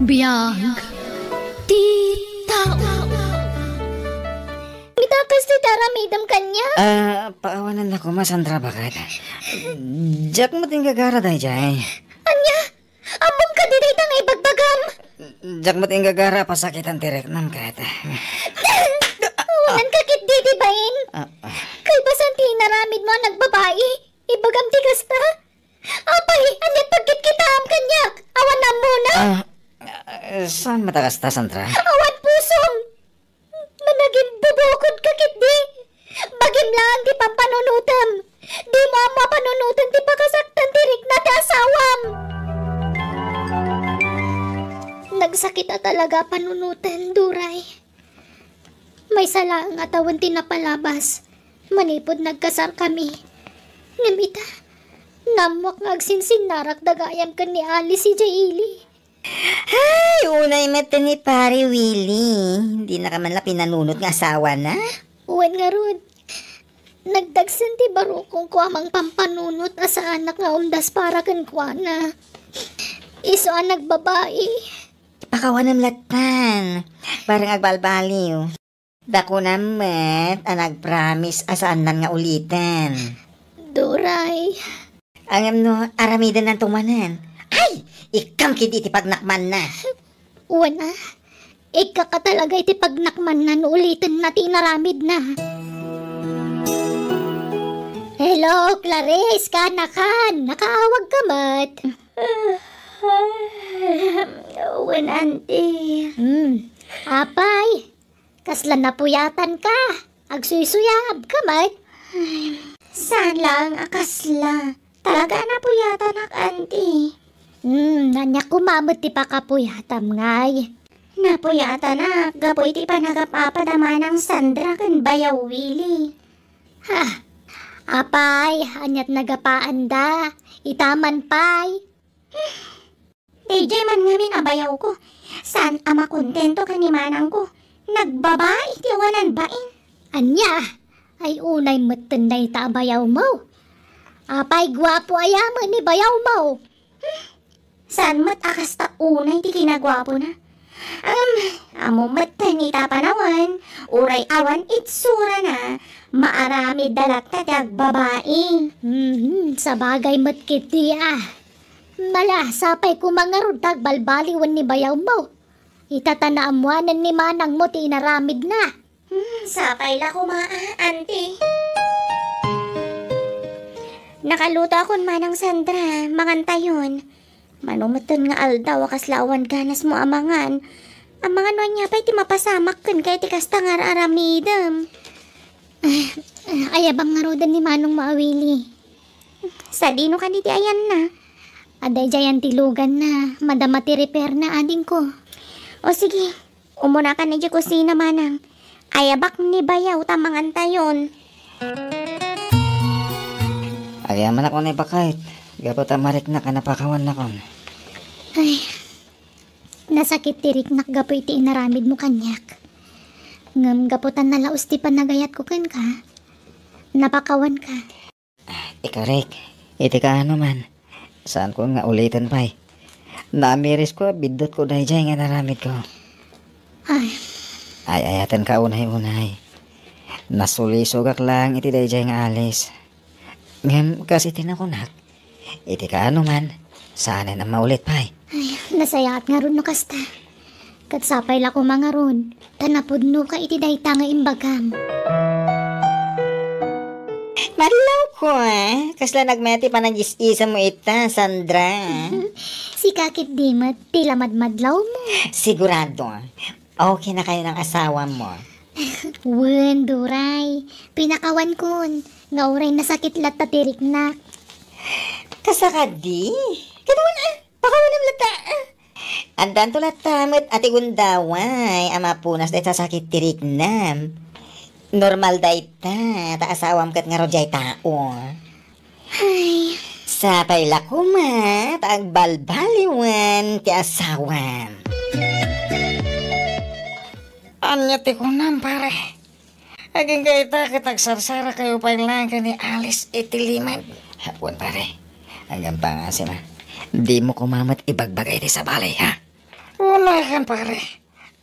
Biyag. Tita. Mitakas ti taramidam kanya. Paawanan ako, Masandra, bakit? Jack mo ting gagara dahi, Jay. Anya, among ka di dayta nga ibagbagam. Jack mo ting gagara, pasakitan tirek nam kahit. Ulan kakit di bain. Kay basan ti naramid mo nagbabae. Ibagam ti kasta. Apay, anyat pagkit kita am kanyak. Awan na muna. Saan matakas ta, Sandra? Awan pusong. Managing bubukod kakit di. Bagim lang di pampanunutam. Di mo ang mapanunutan ti pakasaktan tirik na ti asawam. Nagsakit na talaga panunutan, Duray. May sala ang atawan ti napalabas. Manipod nagkasar kami. Ngamita, namwak ngagsinsin narak dagayam ka ni Ali si Jaili. Ay, unay mata ni pare Willie. Hindi na ka man la pinanunot nga asawa na. Uwan nga rod. Nagdagsan ti barukong ko amang pampanunot asa anak nga umdas para kan kwa na. Iso ang nagbabae. Pakawan ng latan. Parang agbalbaliw. Dako naman ang nag-promise asaan nan nga ulitan. Duray. Ang aramidan ng tumanan. Ay! Ikam kiti ti pagnakman na. Uwan na. Ika ka talaga iti pagnakman na ulitan na tinaramid na. Hello, Clarice, kanakan. Nakaawag ka mat. Uwan, auntie. Apay, kasla napuyatan ka. Agsuysuyab ka mat. Saan lang akasla? Talaga napuyatan ak, auntie. Nanya kumamot ti pakapuyatam ngay. Napuyatan na, gapoy ti panagapapadama ng Sandra kan Bayaw Willie. Ha, apay, anyat nagapaan da, itaman pay. DJ man ngamin abayaw ko, saan ama kontento ka ni manang ko, nagbabae ti wanan bain. Anya, ay unay matanday ta abayaw mo. Apay, gwapo ayaman ni bayaw mo. Saan mat akas ta unay ti kinagwapo na? Amo matanita panawan, uray awan itsura na, maarami dalat na tiyag babae. Sa bagay matkit diya. Mala, sapay ko mga rudag balbaliwan ni bayaw mo. Itatanaamwanan ni manang mo ti inaramid na. Sapay la kumaa, auntie. Nakaluto akong manang Sandra, mangantayon. Manumutan nga aldaw, akaslawan ganas mo amangan. Amangan wa niya pa'y ti mapasamak kan kaya ti kasta nga aramidam. Ayabang nga rodan ni manong maawili. Sa dino ka ti ayan na. Aday jayan tilugan na, madama ti repair na ading ko. O sige, umuna ka na di kusina manang. Ayabak ni bayaw tamangan tayon. Ayaman ako na ibakait. Gapot amarik na ka napakawan na kon. Ay, nasakit tirik nak gapoy ti inaramid mo kanyak. Ngam gaputan na laos ti panagayat ko kan ka. Napakawan ka. Ikarek, iti ka ano man. Saan ko nga ulitan pa'y. Naamiris ko, bidot ko dahi dyan nga naramid ko. Ay. Ay, ayatan ka unay-unay. Nasulisugak lang iti dahi dyan nga alis. Ngam, kasi tinakunak. Iti ka ano man, sana na maulit pa'y. Ay, nasayaat nga ron no kasta. Katsapay la ko mga ron, tanapod no ka iti dayta nga imbagam. Marilaw ko kasla nagmeti pa nag-is-isa mo ita, Sandra. Si kakit di mat, tila madmadlaw mo. Sigurado, okay na kayo ng asawa mo. Wen, Duray, pinakawan kon, nga uray nasakit lat tatirik na. Kasakadi? Ganoon pakawalim lata. Andan to latamit ati gundaway, ama punas day sasakit tirik nam. Normal day ta asawam kat nga rojay tao. Ay, sapay lakuma, agbalbaliwan ti asawam. Anya ti kunam pare. Aging kayo kitagsarsara kayo pa lang ka ni Alice itilimad. Hapon pare, hanggang pangasin na. Di mo kumamat ibagbagay di sa balay, ha? Wala kan pare.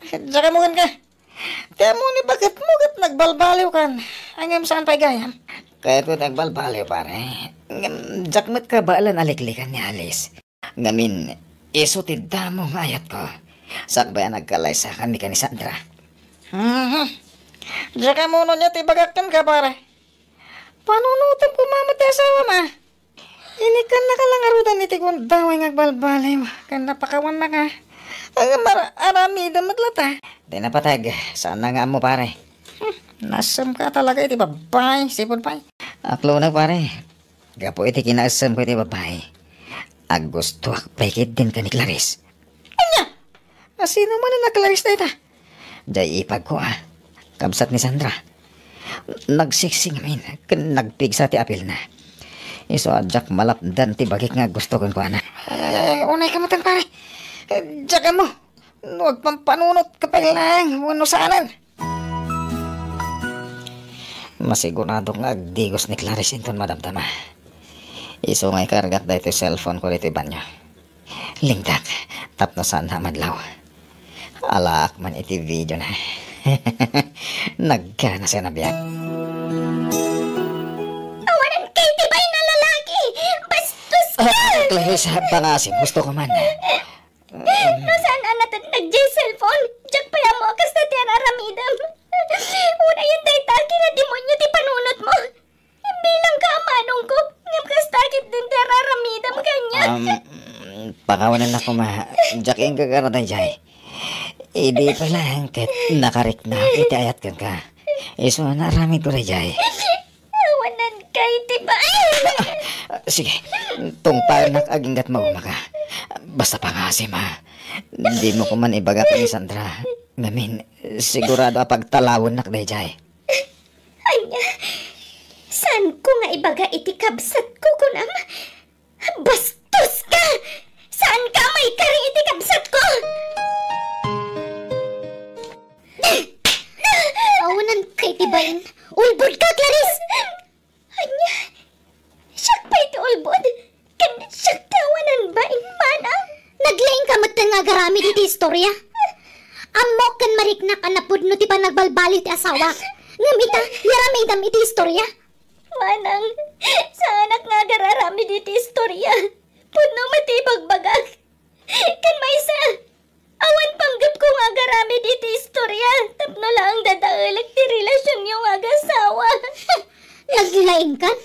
Diyan mo kan ka. Kaya mo ni bakit mo kat nagbalbaliw kan. Angam saan pa gayam? Kaya ko nagbalbaliw pare. Jakmat ka baalan aliklikan ni Alice. Ngamin, isutid damo ng ayat ko. Sakbay nagkalay sa kami ka ni Sandra. Diyan ka muna niya tibagakan ka pare. Panunutom ko mamat ya asawa ma. Ini kan nakalangarutan iti kung daway ngagbalbaliw. Kan napakawan na ka. Ang arami damat lata. Di na patag. Saan na nga mo pare? Nasam ka talaga iti babay. Sipon pa. Aklo na pare. Gapo iti kinaasam ko iti babay. Gusto ak paikit din ka ni Clarice. Anya? Sino man na Clarice na ita? Day ipag ko Kabsat ni Sandra. Nagsiksing amin. Nagpigsa ti apil na. Iso adjak malapdan ti bagik nga gusto kong kuana. Unay ka mo tan pare. Diyan mo. Huwag pang panunot ka pa lang. Wano saanan. Masigurado nga agdigos ni Clarice inton madamdama. Iso ngay kargat da ito cellphone ko dito banyo. Lingdak. Tap na saan na madlaw. Alaak man iti video na. Nagkana siya na biyak. Awanan kay tibay na lalaki. Bastos ka. Clarice, pangasim. Gusto ko man. Nasaan natin nag-cellphone? Diyak pa mo akas na ti araramidam. Una yung daytaki na demonyo ti panunot mo. Bilang ka manong ko. Ngam kastakit din ti araramidam kanya. Pangawanan ako ma. Diyak yung kagaratan jay. Hindi pa lang kat nakarik na iti ayat kan ka. Iso naramid ko rin jay. Awanan kay tibay. Sige, tungpal nakagingat mo maka. Basta pangasim Hindi mo ko man ibaga ni Sandra. Ngamin, sigurado pagtalawon nak dayjay. Anya, saan ko nga ibaga iti kabsat ko kunam? Bastos ka! Saan ka may kari iti kabsat ko? Awanan kay tibayin. Ulbod ka, Clarice! Anya, siyak pa iti ulbod. Kan siyak tawanan ba mana? Naglaing ka matan nga garami iti istorya. Amo kan mariknak anapod no ti pa nagbalbali ti asawa. Ngamita, yaramay dam iti istorya. Manang, sa anak nga gararami iti istorya. Puno matibagbagag. Kan maysa, awan panggap ko nga garami iti istorya. Tapno lang dadaalag ti relasyon yung agasawa. Naglaing kan?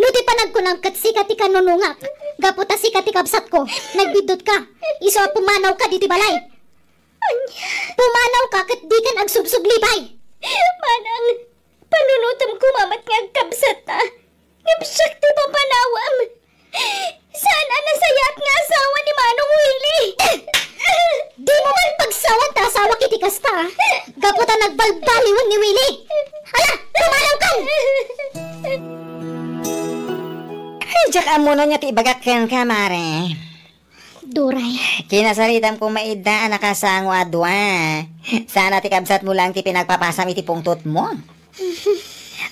No ti panagkunang kat sikat ti kanunungak. Gaputa sikat ti kabsat ko. Nagbidot ka. Iso pumanaw ka di ti balay. Pumanaw ka kat di kan agsubsuglibay. Manang, panunutom ko mamat nga kabsat ta. Ngapsyak ti papanawam. Saan nasayat nga asawa ni Manong Willie? Di mo man pagsawan ta asawa kiti kasta. Gaputa nagbalbaliwan ni Willie. Hala, pumanaw ka! Diyak amuno niya ti ibagakan ka, mare. Duray. Kinasaritam kong maida nakasango adwa. Sana ti kabsat mo lang ti pinagpapasam iti pungtot mo.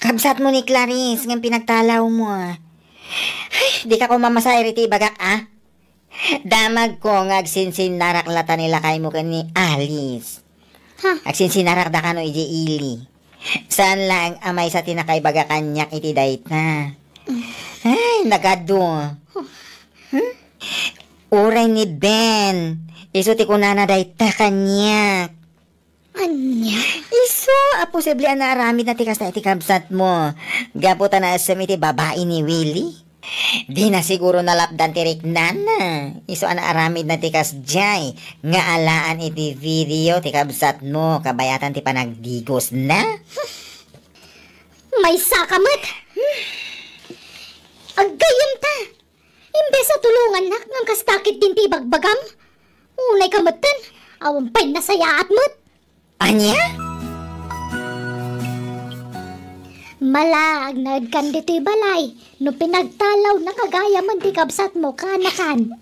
Kabsat mo ni Clarice ng pinagtalaw mo. Ay, di ka ko mamasayri ti ibagak Damag ko ng agsinsinaraklata nila kay mo ni Alice. Agsinsinarak da ka no iji ili. Saan lang amay sa tinakaibagakan niyak iti dayta. Ay, nagado. Uray ni Ben. Iso ti kunana dayta kanyak. Anya? Iso, posible na aramid na tikas na iti kabsat mo. Gaputa na asam iti babae ni Willie. Di na siguro nalapdan ti Riknana. Iso ana aramid na tikas jay. Nga alaan iti video ti kabsat mo. Kabayatan ti panagdigos na. May sakamat. Agayam ta. Imbes sa tulungan na ng kastakit din ti bagbagam. Unay kamatan. Awampay na sayaat mo't. Anya? Malag nagkan dito'y balay. No pinagtalaw na kagaya man ti kabsat mo kanakan.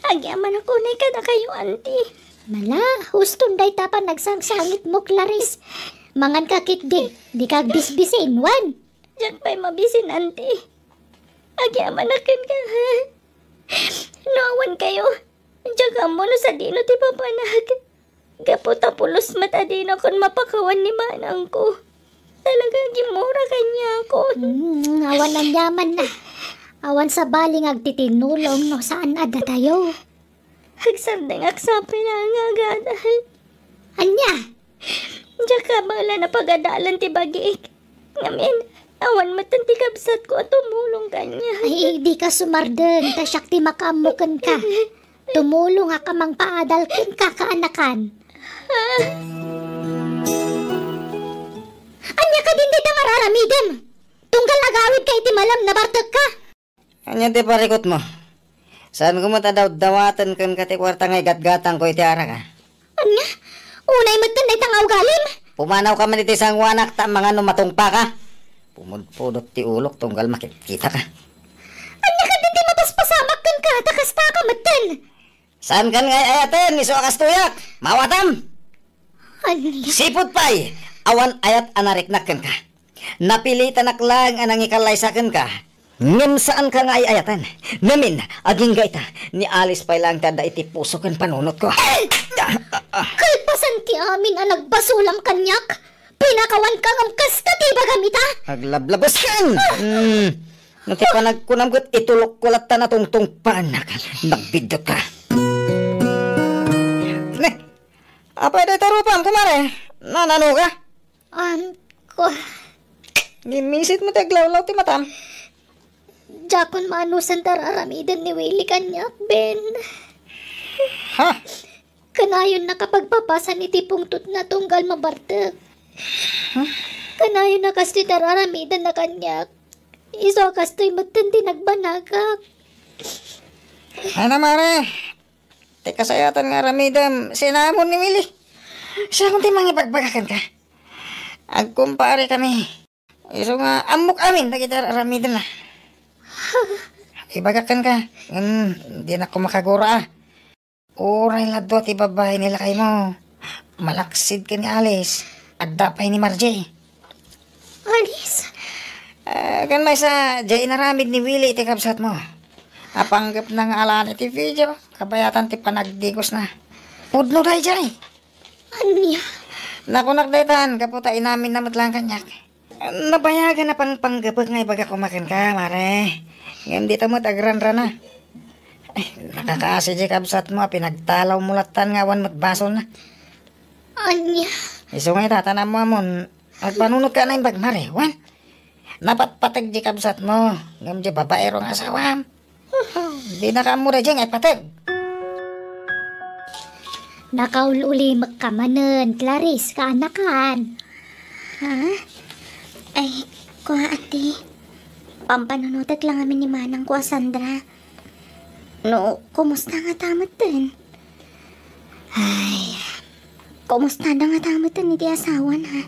Agyaman ako na kada kayo, auntie. Mala, huston day tapan nagsangsangit mo, Clarice. Mangan kakit di kag bisbisin, wan. Diyan pa'y mabisin, auntie. Agyaman akin ka, ha? Nawan kayo. Diyan ka Amo no sa dino ti papanag. Gaputa pulos mata dino kon mapakawan ni manang ko. Talagang gimura kanya ko. Awan ang yaman na. Awan sa baling agtitinulong no saan ada tayo. Hagsandang aksapi na nga gadal. Anya? Diya ka bala na pagadalan ti bagiik. Ngamin, awan matan ti kabsat ko at tumulong kanya. Ay, di ka sumarden. Tasyak ti makaamukan ka. Tumulong ka mang paadalkin ka kaanakan. Anya ka din na mararamidem. Tunggal agawid kay ti malam na bartag ka. Anya ti parikot mo. Saan ko daw dawatan kan kati kwarta ngay gatgatang ko iti ara ka? Anya? Unay matan na itang galim. Pumanaw ka man iti sang wanak ta mga numatungpa ka. Pumudpudot ti ulok tunggal makikita ka. Anya ka din mapaspasamak kan ka. Takasta ka matan. Saan kan ngay ayaten iso akas tuyak? Mawatam! Anya? Sipot pay! Awan ayat anariknakan ka. Napilitan aklang anang ikalaysakan ka. Ngem saan ka nga ayatan? Namin, aging gaita, ni Alice pa'y lang tada iti puso kan panunot ko. Kalpasan ti amin ang nagbasulam kanyak. Pinakawan kang amkas ti bagamita. Aglablabas kan! Nati pa nagkunamgot, itulok ko latta na tungtung panak. Nagbidot ka. Ne, apay day tarupam, kumare. Nanano ka? Ko, Gimisit mo taglawlaw ti matam. Jakon maanusan tararamidan ni Willie kanyak, Ben. Ha? Kanayon na kapag papasa ni tipong tut na tunggal mabartag. Kanayon na kasi tararamidan na kanyak. Iso kasto'y magtandi nagbanagak. Ano mare? Teka sayatan nga ramidam, sinamon ni Willie. Siya kung timang ipagbagakan ka. Agkumpare kami. Iso nga amok amin na kita ramidam na. Ibagakan ka. Hindi na ako makagura. Uray ladwa ti babae nila kay mo. Malaksid ka ni Alice. At dapay ni Marjay. Alice? Kan may sa jay naramid ni Willie iti kabsat mo. Apanggap na nga alaan iti video. Kabayatan ti panagdigos na. Pudno day jay. Anya? Nakunak daytan. Kaputa inamin na matlang kanyak. Nabayagan na pang panggapag nga ibaga kumakan ka, mare. Ngayon dito mo tagran-ran na. Nakakaasi di kabsat mo. Pinagtalaw mulatan nga awan matbasol na. Anya? Iso nga tatanam mo amon. Agpanunod ka na yung bagmare, wan. Napatpatag di kabsat mo. Ngam di babaerong asawam. Di nakamura dyan ay patag. Nakaululi magkamanen. Clarice, kaanakan. Ha? Ay, kuha ate. Pampanunutat lang amin ni Manang ko, Sandra. No, kumusta nga tamat din? Ay, kumusta na nga tamat din iti asawan ha?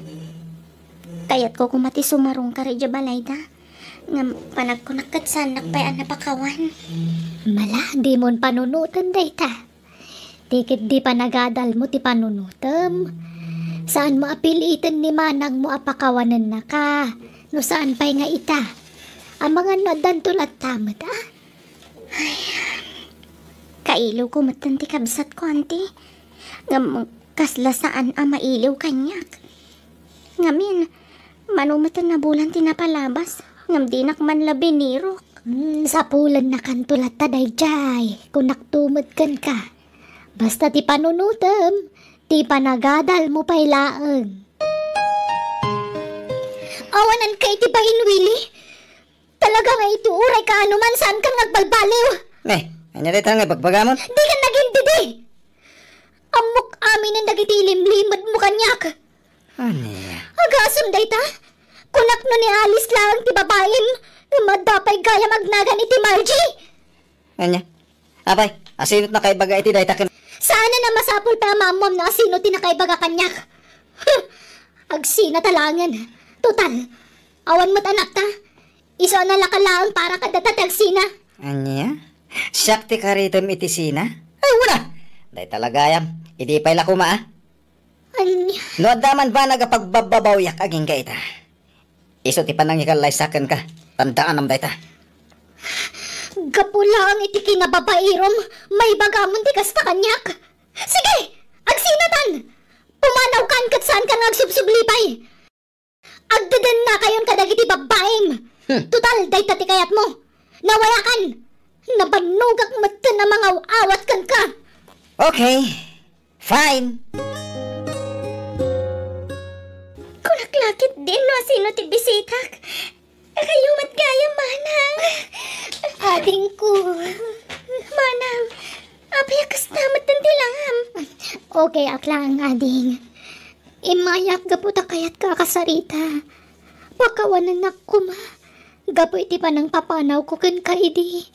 Kaya't ko kumati sumarong ka rin balayda. Nga panagkunakat sanak pa'y napakawan. Mala, di mon panunutan dayta. Tikit di pa nagadal mo ti panunutam. Saan mo apilitan ni Manang mo apakawanan na ka? No saan pa'y nga ita? Ang mga nadan tulat tamat ah? Kailaw ko matanti kabsat ko, auntie. Nga kasla saan ang mailaw kanyak. Ngamin, manumatan na bulan tinapalabas. Ngam di nakman labi nirok. Sa pulan na kan tulat taday jay. Kung naktumad kan ka. Basta ti panunutam. Ti panagadal mo pa'y laang. Awanan kay ti bahin, Willie. Talaga nga ito uray ka anuman saan kang nagbalbaliw. Anya dito nga bagbagamon? Di ka naging didi. Amok amin ang nagitilim-limad mo kanyak. Anya? Agasam dayta. Kunak no ni Alice lang ti babaim. Madapay gaya magnagan iti Margie. Anya? Apay, asinot na kay baga iti dayta kan. Sana na masapul pa mamam na sino tinakaibaga kanyak. Agsina talangan. Total, awan mo't anak ta. Iso na lakalaang para kadatagsina. Anya? Syakti ka rito iti sina? Ay, wala! Day talagayam, hindi pa'y lakuma ah. Anya? No adaman ba nagapagbababaw aging ka ita? Iso ti panang ikalaysakan ka. Tandaan am dayta. Gapula ang itiki nga babairom, may bagamon ti kasta kanyak. Sige, agsinatan! Pumanaw kan kat saan ka nga agsubsublipay. Agdadan na kayon kadagiti babaeng. Total, day tati kayat mo. Nawayakan! Nabanugak mata na mga awat kan ka. Okay, fine. Kulaklakit din no sino ti bisitak. Kayo matgaya, Manang. Ading ko. Manang, apayakas namat ng tilangam. Okay, aklang ading. Imayak gaputa kayat kakasarita. Pakawanan na ko ma. Gapo iti pa ng papanaw ko kan kaidi.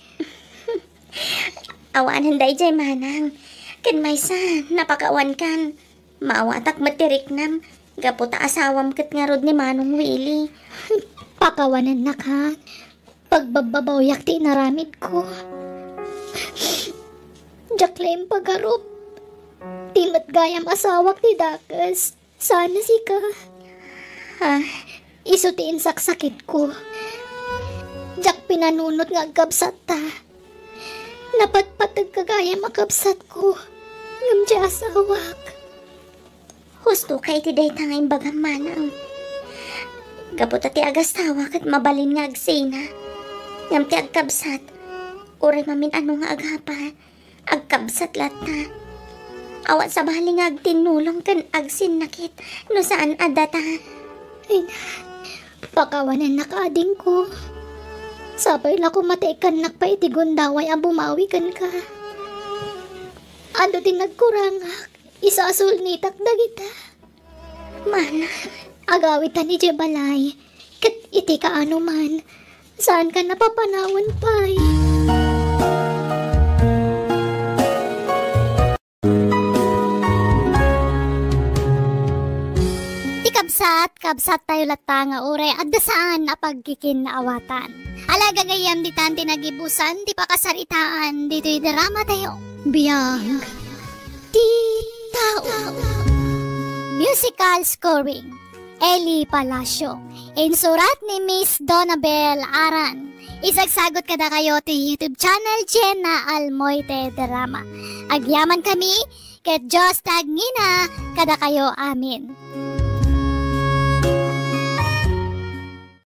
Awanan day jay, Manang. Ken maysa, napakawan kan. Maawatak matirik nam. Gaputa asawam kat nga rod ni Manong Willie. Pakawanan na ka. Pagbababaw ti naramid ko. Jaklaim pagarup. Timat gayam asawak ti dakas. Sana si ka. Ha? Isutiin saksakit ko. Jak pinanunot nga agkabsat ta. Napatpatag kagayam akabsat ko. Ngam di asawak. Husto kay ti day tangay bagam, Manang. Gaputa ti agastawa kat mabalin nga agsina. Ngam ti agkabsat. Uri mamin ano nga aghapa. Agkabsat lata. Awat sa bali nga agtinulong kan agsin nakit. No saan adata. Ay na. Pakawanan na kaading ko. Sabay la ko mataikan nakpa iti gundaway ang bumawi kan ka. Ano din nagkurangak. Isasul nitak dagita. Manang. Agawitan ni Jebalay, kat iti ka ano man, saan ka napapanawan pa'y? Kabsat tayo lata nga ure, at dasaan na pagkikin na awatan. Alaga gayam di tanti nagibusan, di pa kasaritaan, dito'y drama tayo. Biyang, di tao. Musical scoring. Eli Palacio. Insurat ni Miss Donabel Aran. Isagsagot kada kayo ti YouTube channel Jenna Almoite Drama. Agyaman kami, ket Diyos tagngina kada kayo amin.